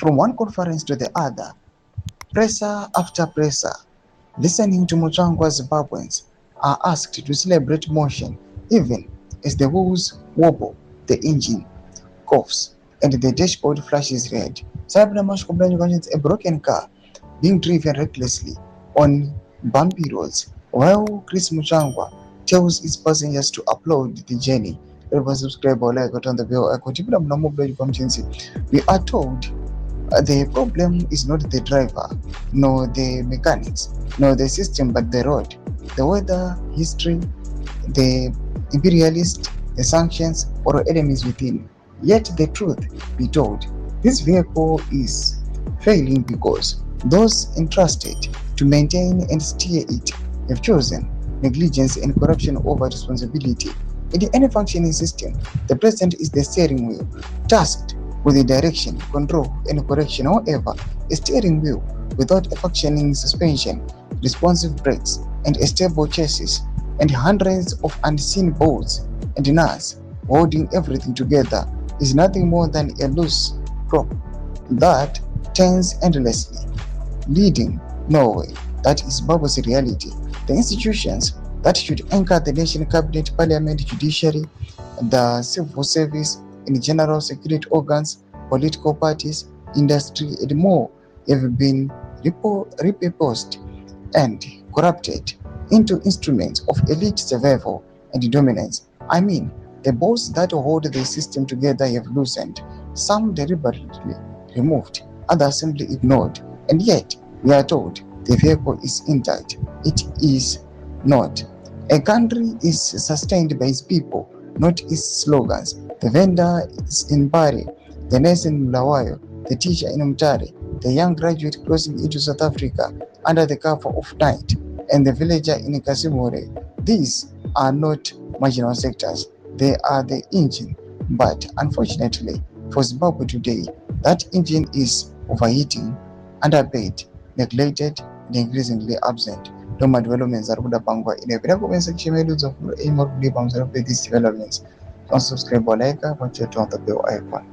From one conference to the other, pressure after pressure, listening to Mnangagwa Zimbabweans are asked to celebrate motion even as the wheels wobble, the engine coughs, and the dashboard flashes red. Cyberamash complains a broken car being driven recklessly on bumpy roads, while Chris Mnangagwa tells his passengers to upload the journey. Subscribe or like on the bell icon. We are told the problem is not the driver, nor the mechanics, nor the system, but the road, the weather, history, the imperialist, the sanctions, or enemies within. Yet the truth be told, this vehicle is failing because those entrusted to maintain and steer it have chosen negligence and corruption over responsibility. In any functioning system, the president is the steering wheel, tasked with the direction, control, and correction. However, a steering wheel without a functioning suspension, responsive brakes, and a stable chassis, and hundreds of unseen bolts and nuts holding everything together is nothing more than a loose prop that turns endlessly, leading nowhere. That is Zimbabwe's reality. The institutions that should anchor the nation, cabinet, parliament, judiciary, the civil service, and general security organs, political parties, industry, and more have been repurposed and corrupted into instruments of elite survival and dominance. I mean, the bolts that hold the system together have loosened, some deliberately removed, others simply ignored, and yet we are told the vehicle is intact. It is not. A country is sustained by its people, not its slogans. The vendor is in Bari, the nurse in Bulawayo, the teacher in Mtare, the young graduate crossing into South Africa under the cover of night, and the villager in Kasimure. These are not marginal sectors, they are the engine. But unfortunately for Zimbabwe today, that engine is overheating, underpaid, neglected, and increasingly absent. Doma developments are kuda pangwa in a comment section of aim or believe on these developments. Don't subscribe or like, watch it on the bell icon.